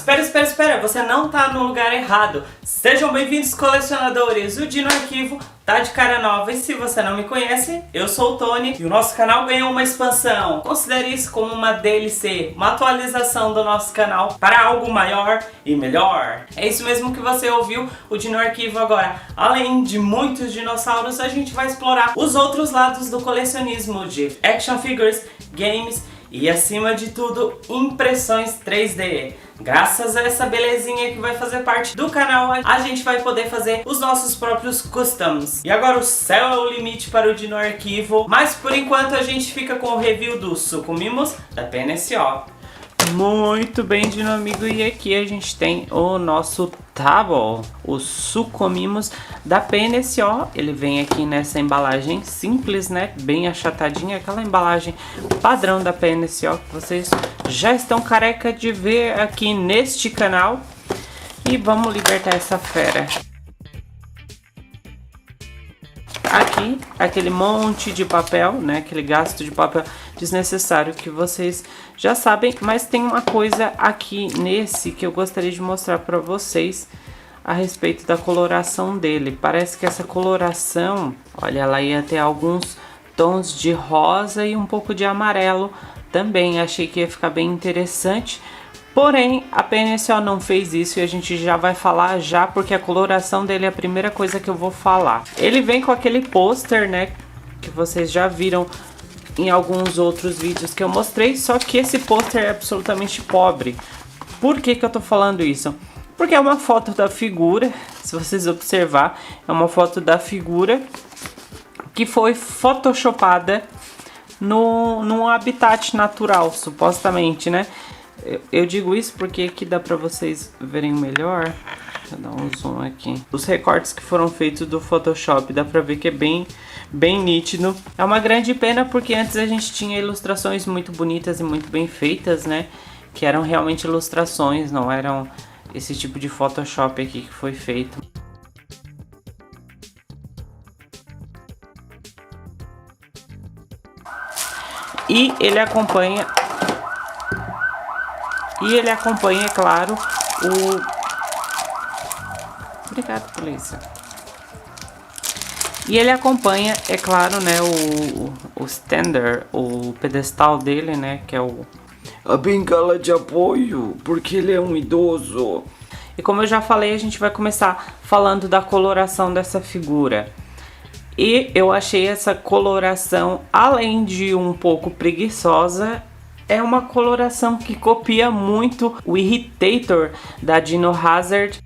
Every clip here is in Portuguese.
Espera, você não tá no lugar errado. Sejam bem-vindos, colecionadores. O Dino Arquivo tá de cara nova e se você não me conhece, eu sou o Tony e o nosso canal ganhou uma expansão. Considere isso como uma DLC, uma atualização do nosso canal para algo maior e melhor. É isso mesmo que você ouviu, o Dino Arquivo agora. Além de muitos dinossauros, a gente vai explorar os outros lados do colecionismo de action figures, games e, acima de tudo, impressões 3D. Graças a essa belezinha que vai fazer parte do canal, a gente vai poder fazer os nossos próprios customs. E agora o céu é o limite para o Dino Arquivo, mas por enquanto a gente fica com o review do Sucumimos da PNSO. Muito bem, Dino Amigo, e aqui a gente tem o nosso Table, o Sucumimos da PNSO. Ele vem aqui nessa embalagem simples, né, bem achatadinha, aquela embalagem padrão da PNSO que vocês já estão careca de ver aqui neste canal. E vamos libertar essa fera. Aqui, aquele monte de papel, né, aquele gasto de papel desnecessário que vocês já sabem, mas tem uma coisa aqui nesse que eu gostaria de mostrar para vocês a respeito da coloração dele. Parece que essa coloração, olha, ela ia ter alguns tons de rosa e um pouco de amarelo também. Achei que ia ficar bem interessante. Porém, a PNSO não fez isso e a gente já vai falar já, porque a coloração dele é a primeira coisa que eu vou falar. Ele vem com aquele pôster, né, que vocês já viram em alguns outros vídeos que eu mostrei, só que esse pôster é absolutamente pobre. Por que que eu tô falando isso? Porque é uma foto da figura, se vocês observar, é uma foto da figura que foi photoshopada no habitat natural, supostamente, né? Eu digo isso porque aqui dá pra vocês verem melhor. Deixa eu dar um zoom aqui. Os recortes que foram feitos do Photoshop, dá pra ver que é bem nítido. É uma grande pena porque antes a gente tinha ilustrações muito bonitas e muito bem feitas, né? Que eram realmente ilustrações, não eram esse tipo de Photoshop aqui que foi feito. E ele acompanha, é claro, o... Obrigado, polícia. E ele acompanha, é claro, né, o stander, o pedestal dele, né, que é a bengala de apoio, porque ele é um idoso. E como eu já falei, a gente vai começar falando da coloração dessa figura. E eu achei essa coloração, além de um pouco preguiçosa, é uma coloração que copia muito o Irritator da Dino Hazard.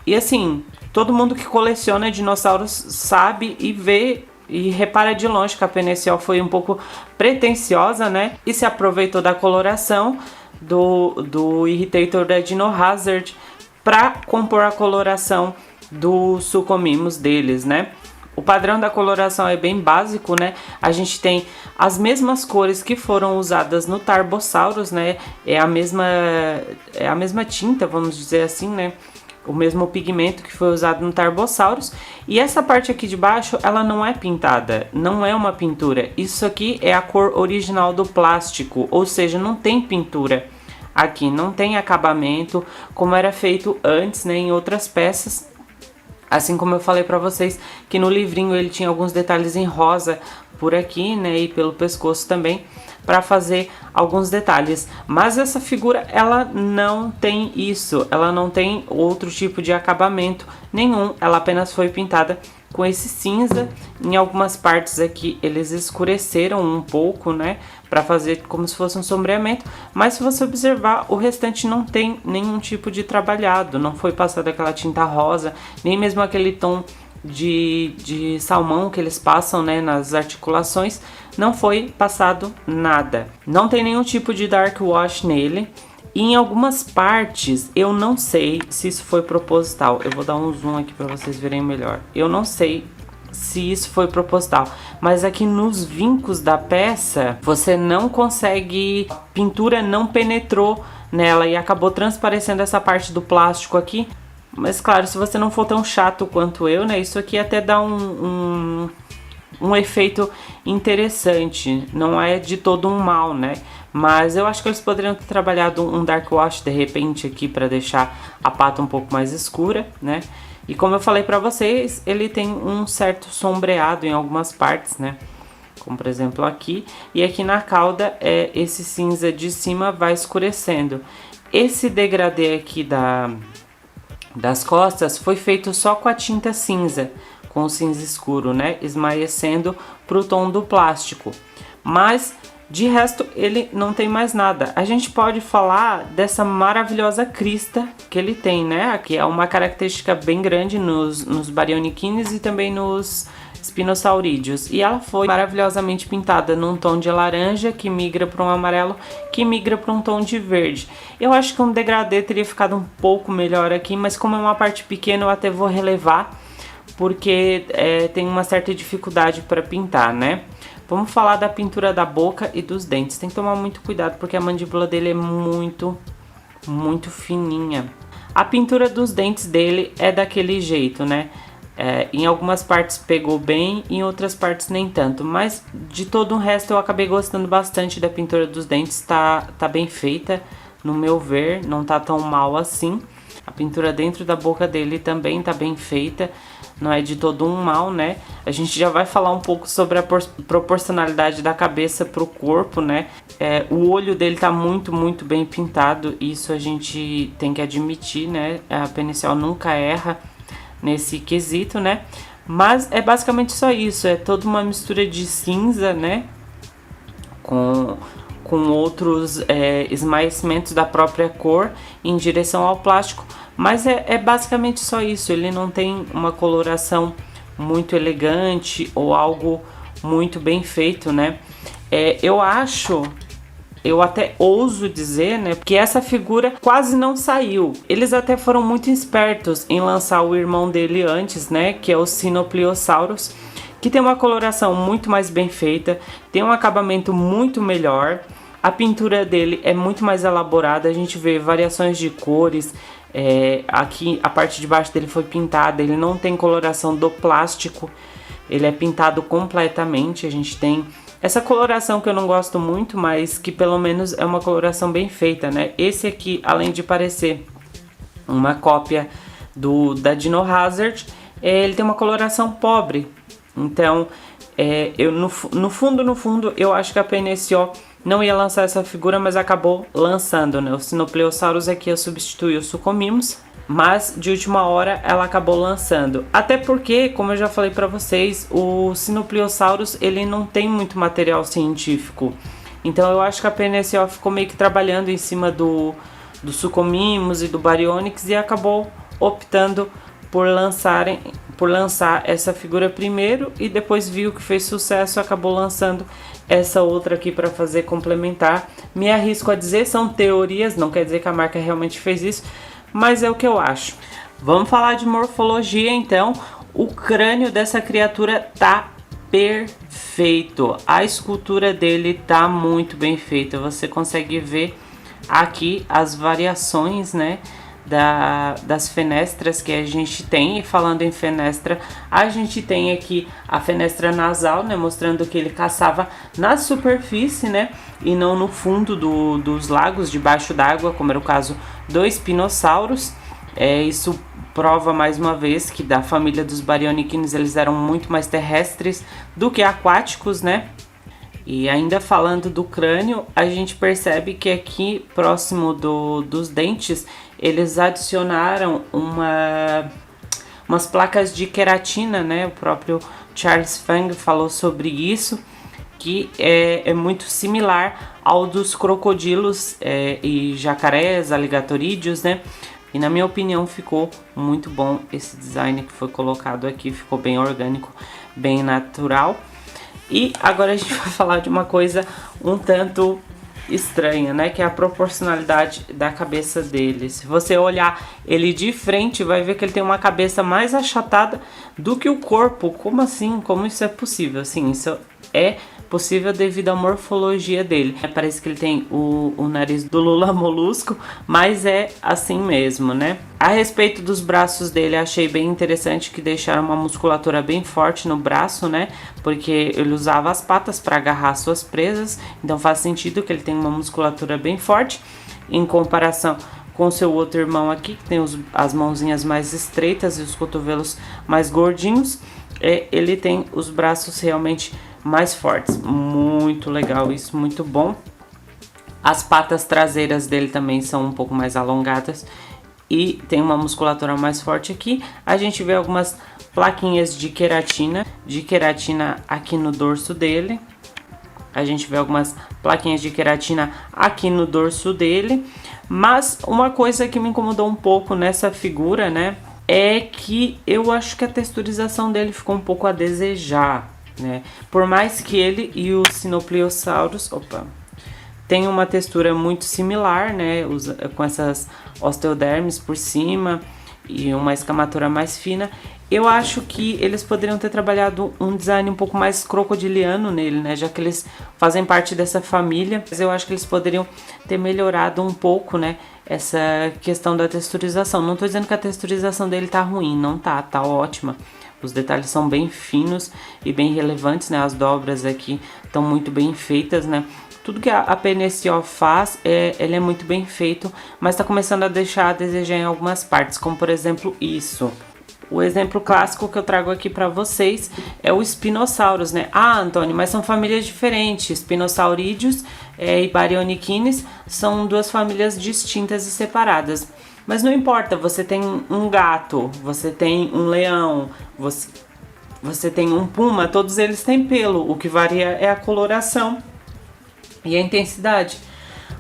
E assim, todo mundo que coleciona dinossauros sabe e vê e repara de longe que a PNSO foi um pouco pretensiosa, né? E se aproveitou da coloração do Irritator da Dino Hazard para compor a coloração do Sucumimos deles, né? O padrão da coloração é bem básico, né? A gente tem as mesmas cores que foram usadas no Tarbosaurus, né? É a mesma tinta, vamos dizer assim, né? O mesmo pigmento que foi usado no Tarbosaurus. E essa parte aqui de baixo, ela não é pintada, não é uma pintura. Isso aqui é a cor original do plástico, ou seja, não tem pintura aqui, não tem acabamento como era feito antes, né, em outras peças. Assim como eu falei pra vocês que no livrinho ele tinha alguns detalhes em rosa por aqui, né, e pelo pescoço também, para fazer alguns detalhes. Mas essa figura, ela não tem isso, ela não tem outro tipo de acabamento nenhum, ela apenas foi pintada com esse cinza. Em algumas partes aqui eles escureceram um pouco, né, para fazer como se fosse um sombreamento, mas se você observar, o restante não tem nenhum tipo de trabalhado, não foi passada aquela tinta rosa, nem mesmo aquele tom de salmão que eles passam, né, nas articulações, não foi passado nada. Não tem nenhum tipo de dark wash nele. E em algumas partes, eu não sei se isso foi proposital. Eu vou dar um zoom aqui para vocês verem melhor. Eu não sei se isso foi proposital, mas aqui nos vincos da peça, você não consegue... A pintura não penetrou nela e acabou transparecendo essa parte do plástico aqui. Mas claro, se você não for tão chato quanto eu, né, isso aqui até dá um efeito interessante, não é de todo um mal, né? Mas eu acho que eles poderiam ter trabalhado um Dark Wash de repente aqui para deixar a pata um pouco mais escura, né? E como eu falei para vocês, ele tem um certo sombreado em algumas partes, né? Como por exemplo aqui. E aqui na cauda, esse cinza de cima vai escurecendo. Esse degradê aqui das costas foi feito só com a tinta cinza, com o cinza escuro, né? Esmaecendo pro tom do plástico. Mas de resto, ele não tem mais nada. A gente pode falar dessa maravilhosa crista que ele tem, né? Aqui é uma característica bem grande nos Baryonychines e também nos Spinosaurídeos. E ela foi maravilhosamente pintada num tom de laranja, que migra para um amarelo, que migra para um tom de verde. Eu acho que um degradê teria ficado um pouco melhor aqui, mas como é uma parte pequena, eu até vou relevar, porque tem uma certa dificuldade para pintar, né? Vamos falar da pintura da boca e dos dentes. Tem que tomar muito cuidado porque a mandíbula dele é muito fininha. A pintura dos dentes dele é daquele jeito, né? Em algumas partes pegou bem, em outras partes nem tanto. Mas de todo o resto eu acabei gostando bastante da pintura dos dentes. Tá bem feita, no meu ver, não tá tão mal assim. A pintura dentro da boca dele também tá bem feita. Não é de todo um mal, né? A gente já vai falar um pouco sobre a proporcionalidade da cabeça pro corpo, né? O olho dele tá muito bem pintado. Isso a gente tem que admitir, né? A Penicil nunca erra nesse quesito, né? Mas é basicamente só isso. É toda uma mistura de cinza, né? Com outros esmaecimentos da própria cor em direção ao plástico. Mas é basicamente só isso, ele não tem uma coloração muito elegante ou algo muito bem feito, né? Eu até ouso dizer, né, que essa figura quase não saiu. Eles até foram muito espertos em lançar o irmão dele antes, né, que é o Sinopliosaurus, que tem uma coloração muito mais bem feita, tem um acabamento muito melhor. A pintura dele é muito mais elaborada, a gente vê variações de cores. Aqui a parte de baixo dele foi pintada, ele não tem coloração do plástico, ele é pintado completamente. A gente tem essa coloração que eu não gosto muito, mas que pelo menos é uma coloração bem feita, né? Esse aqui, além de parecer uma cópia da Dino Hazard, ele tem uma coloração pobre. Então, no fundo, eu acho que a PNSO não ia lançar essa figura, mas acabou lançando, né? O Sinopliosaurus aqui ia substituir o Suchomimus, mas de última hora ela acabou lançando. Até porque, como eu já falei pra vocês, o Sinopliosaurus ele não tem muito material científico. Então eu acho que a PNSO ficou meio que trabalhando em cima do Suchomimus e do Baryonyx e acabou optando por lançar essa figura primeiro e depois viu que fez sucesso, acabou lançando essa outra aqui para fazer complementar. Me arrisco a dizer, são teorias, não quer dizer que a marca realmente fez isso, mas é o que eu acho. Vamos falar de morfologia então. O crânio dessa criatura tá perfeito, a escultura dele tá muito bem feita, você consegue ver aqui as variações, né, das fenestras que a gente tem. E falando em fenestra, a gente tem aqui a fenestra nasal, né, mostrando que ele caçava na superfície, né, e não no fundo dos lagos debaixo d'água, como era o caso do Spinosaurus. Isso prova mais uma vez que da família dos Baryonychines eles eram muito mais terrestres do que aquáticos, né? E ainda falando do crânio, a gente percebe que aqui próximo dos dentes eles adicionaram umas placas de queratina, né? O próprio Charles Fang falou sobre isso, que é muito similar ao dos crocodilos e jacarés, alligatorídeos, né? E na minha opinião ficou muito bom esse design que foi colocado aqui, ficou bem orgânico, bem natural. E agora a gente vai falar de uma coisa um tanto estranha, né? Que é a proporcionalidade da cabeça dele. Se você olhar ele de frente, vai ver que ele tem uma cabeça mais achatada do que o corpo. Como assim? Como isso é possível? Assim, isso é possível devido à morfologia dele. Parece que ele tem o nariz do Lula Molusco, mas é assim mesmo, né? A respeito dos braços dele, achei bem interessante que deixaram uma musculatura bem forte no braço, né? Porque ele usava as patas para agarrar suas presas, então faz sentido que ele tenha uma musculatura bem forte em comparação com seu outro irmão aqui, que tem as mãozinhas mais estreitas e os cotovelos mais gordinhos. Ele tem os braços realmente mais fortes. Muito legal isso, muito bom. As patas traseiras dele também são um pouco mais alongadas e tem uma musculatura mais forte aqui. A gente vê algumas plaquinhas de queratina aqui no dorso dele. A gente vê algumas plaquinhas de queratina aqui no dorso dele. Mas uma coisa que me incomodou um pouco nessa figura, né, é que eu acho que a texturização dele ficou um pouco a desejar, né? Por mais que ele e o Sinopliosaurus, tem uma textura muito similar, né, com essas osteodermes por cima e uma escamatura mais fina, eu acho que eles poderiam ter trabalhado um design um pouco mais crocodiliano nele, né, já que eles fazem parte dessa família. Mas eu acho que eles poderiam ter melhorado um pouco, né, essa questão da texturização. Não tô dizendo que a texturização dele tá ruim, não tá ótima. Os detalhes são bem finos e bem relevantes, né, as dobras aqui estão muito bem feitas, né. Tudo que a PNSO faz, ele é muito bem feito, mas está começando a deixar a desejar em algumas partes, como por exemplo isso. O exemplo clássico que eu trago aqui para vocês é o Spinosaurus, né? Ah, Antônio, mas são famílias diferentes. Spinosaurídeos e Baryonychines são duas famílias distintas e separadas. Mas não importa, você tem um gato, você tem um leão, você tem um puma, todos eles têm pelo. O que varia é a coloração e a intensidade.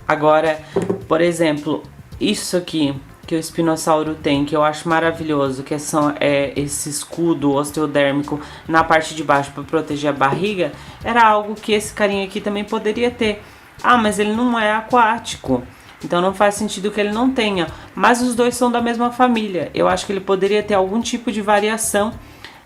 Agora, por exemplo, isso aqui que o espinossauro tem, que eu acho maravilhoso, que esse escudo osteodérmico na parte de baixo para proteger a barriga, era algo que esse carinha aqui também poderia ter. Ah, mas ele não é aquático, então não faz sentido que ele não tenha. Mas os dois são da mesma família. Eu acho que ele poderia ter algum tipo de variação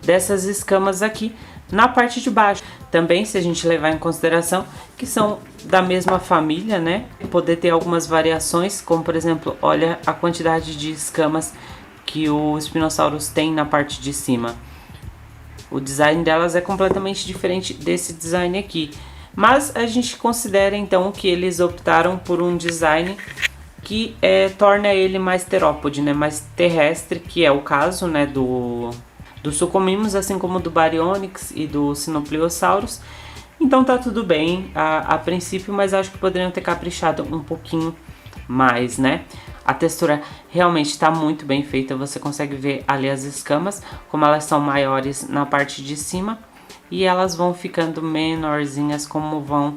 dessas escamas aqui na parte de baixo. Também, se a gente levar em consideração que são da mesma família, né? Poder ter algumas variações, como por exemplo, olha a quantidade de escamas que o Spinosaurus tem na parte de cima. O design delas é completamente diferente desse design aqui. Mas a gente considera então que eles optaram por um design que torna ele mais terópode, né? Mais terrestre, que é o caso, né, do Suchomimus, assim como do Baryonyx e do Sinopliosaurus. Então tá tudo bem a princípio, mas acho que poderiam ter caprichado um pouquinho mais, né? A textura realmente está muito bem feita, você consegue ver ali as escamas, como elas são maiores na parte de cima e elas vão ficando menorzinhas como vão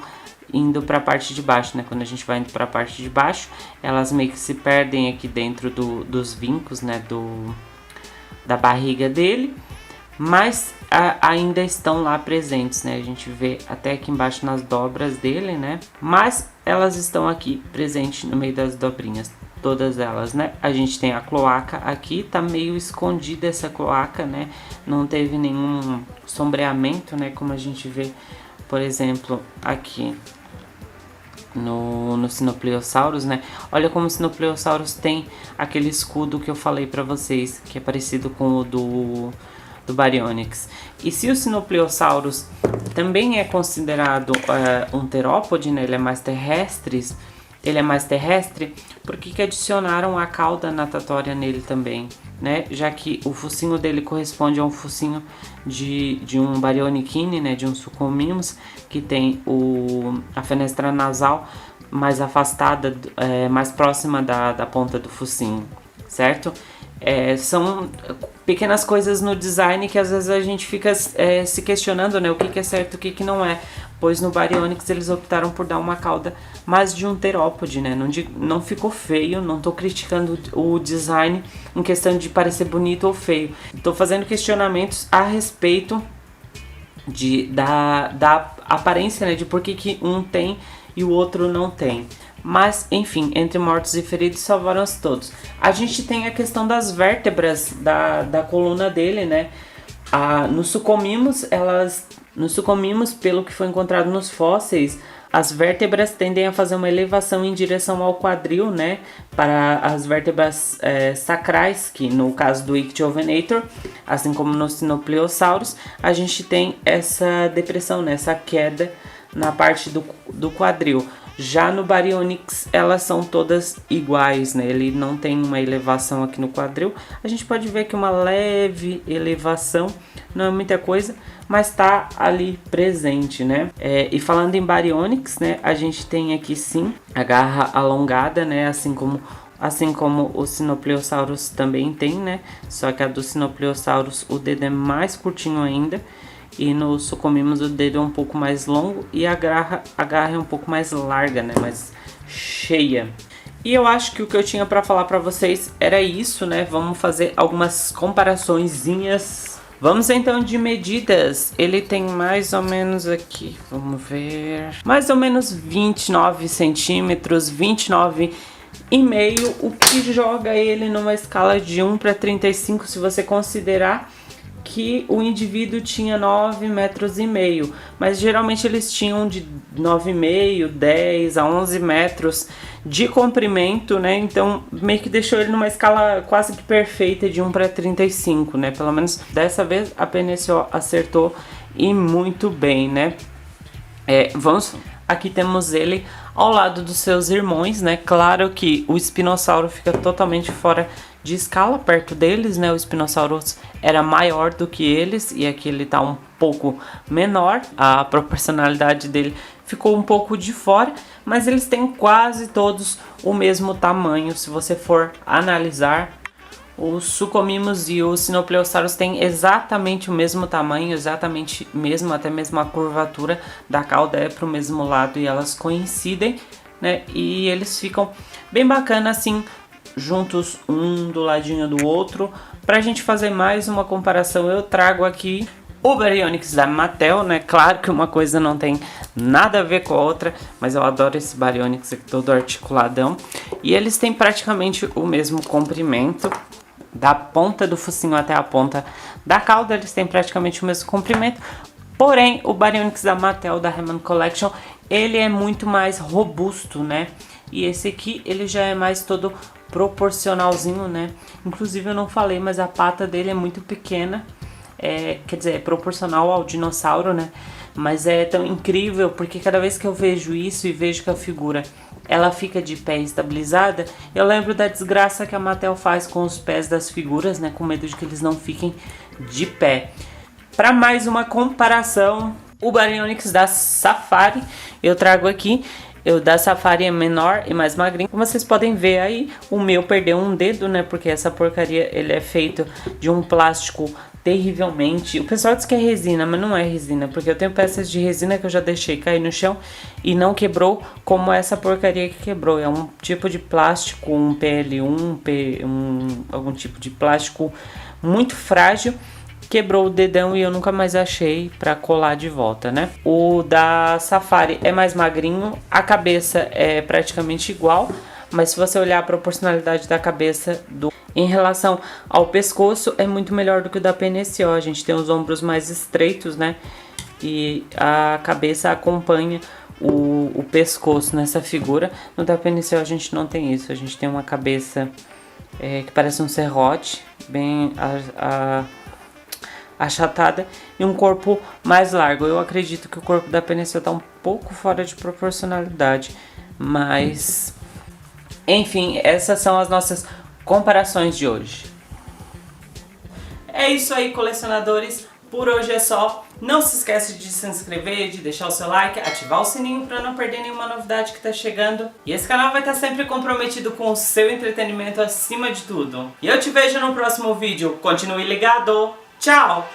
indo para a parte de baixo, né? Quando a gente vai indo para a parte de baixo, elas meio que se perdem aqui dentro dos vincos, né? Da barriga dele, mas ainda estão lá presentes, né? A gente vê até aqui embaixo nas dobras dele, né? Mas elas estão aqui presentes no meio das dobrinhas, todas elas, né? A gente tem a cloaca aqui, tá meio escondida essa cloaca, né? Não teve nenhum sombreamento, né? Como a gente vê, por exemplo, aqui no Sinopliosaurus, né? Olha como o Sinopliosaurus tem aquele escudo que eu falei pra vocês, que é parecido com o do Baryonyx. E se o Sinopliosaurus também é considerado um terópode, né? Ele é mais terrestre, por que adicionaram a cauda natatória nele também, né? Já que o focinho dele corresponde a um focinho de um Baryonychine, né? De um Suchomimus, que tem a fenestra nasal mais afastada, mais próxima da ponta do focinho, certo? São pequenas coisas no design que às vezes a gente fica se questionando, né? O que é certo e o que não é. Pois no Baryonyx eles optaram por dar uma cauda mais de um terópode, né? Não ficou feio, não tô criticando o design em questão de parecer bonito ou feio. Tô fazendo questionamentos a respeito da aparência, né? De por que um tem e o outro não tem. Mas, enfim, entre mortos e feridos salvaram-se todos. A gente tem a questão das vértebras da coluna dele, né? No Suchomimus, elas Nos sucomimos, pelo que foi encontrado nos fósseis, as vértebras tendem a fazer uma elevação em direção ao quadril, né? Para as vértebras sacrais, que no caso do Ichthyovenator, assim como no Sinopleosaurus, a gente tem essa depressão, né? Essa queda na parte do quadril. Já no Baryonyx, elas são todas iguais, né? Ele não tem uma elevação aqui no quadril. A gente pode ver que uma leve elevação, não é muita coisa, mas tá ali presente, né? E falando em Baryonyx, né? A gente tem aqui sim a garra alongada, né? Assim como o Sinopleosaurus também tem, né? Só que a do Sinopleosaurus o dedo é mais curtinho ainda. E no Sucomimos o dedo é um pouco mais longo e a garra é um pouco mais larga, né? Mais cheia. E eu acho que o que eu tinha para falar para vocês era isso, né? Vamos fazer algumas comparaçõezinhas. Vamos então de medidas. Ele tem mais ou menos aqui, vamos ver, mais ou menos 29 centímetros, 29 e meio, o que joga ele numa escala de 1 para 35, se você considerar que o indivíduo tinha 9,5 metros, mas geralmente eles tinham de 9,5, 10 a 11 metros de comprimento, né? Então meio que deixou ele numa escala quase que perfeita de 1 para 35, né? Pelo menos dessa vez a PNSO acertou e muito bem, né? Aqui temos ele ao lado dos seus irmãos, né? Claro que o espinossauro fica totalmente fora de escala perto deles, né? O Spinosaurus era maior do que eles e aqui ele tá um pouco menor. A proporcionalidade dele ficou um pouco de fora, mas eles têm quase todos o mesmo tamanho. Se você for analisar, os Sucomimos e os Sinopleosaurus têm exatamente o mesmo tamanho, exatamente mesmo, até mesmo a curvatura da cauda é para o mesmo lado e elas coincidem, né? E eles ficam bem bacana assim, juntos um do ladinho do outro. Pra gente fazer mais uma comparação, eu trago aqui o Baryonyx da Mattel, né? Claro que uma coisa não tem nada a ver com a outra, mas eu adoro esse Baryonyx aqui todo articuladão. E eles têm praticamente o mesmo comprimento, da ponta do focinho até a ponta da cauda, eles têm praticamente o mesmo comprimento. Porém, o Baryonyx da Mattel, da Hammond Collection, ele é muito mais robusto, né? E esse aqui, ele já é mais todo proporcionalzinho, né? Inclusive eu não falei, mas a pata dele é muito pequena. Quer dizer, é proporcional ao dinossauro, né? Mas é tão incrível, porque cada vez que eu vejo isso e vejo que a figura ela fica de pé estabilizada, eu lembro da desgraça que a Mattel faz com os pés das figuras, né? Com medo de que eles não fiquem de pé. Para mais uma comparação, o Baryonyx da Safari eu trago aqui. O da Safari é menor e mais magrinho. Como vocês podem ver aí, o meu perdeu um dedo, né? Porque essa porcaria, ele é feito de um plástico terrivelmente... O pessoal diz que é resina, mas não é resina. Porque eu tenho peças de resina que eu já deixei cair no chão e não quebrou como essa porcaria que quebrou. É um tipo de plástico, um PL1, algum tipo de plástico muito frágil. Quebrou o dedão e eu nunca mais achei pra colar de volta, né? O da Safari é mais magrinho, a cabeça é praticamente igual, mas se você olhar a proporcionalidade da cabeça em relação ao pescoço, é muito melhor do que o da PNSO. A gente tem os ombros mais estreitos, né? E a cabeça acompanha o pescoço nessa figura. No da PNSO a gente não tem isso, a gente tem uma cabeça que parece um serrote, bem achatada, e um corpo mais largo. Eu acredito que o corpo da PNSO está um pouco fora de proporcionalidade, mas enfim, essas são as nossas comparações de hoje. É isso aí, colecionadores, por hoje é só. Não se esquece de se inscrever, de deixar o seu like, ativar o sininho para não perder nenhuma novidade que está chegando. E esse canal vai estar sempre comprometido com o seu entretenimento acima de tudo. E eu te vejo no próximo vídeo. Continue ligado. Tchau!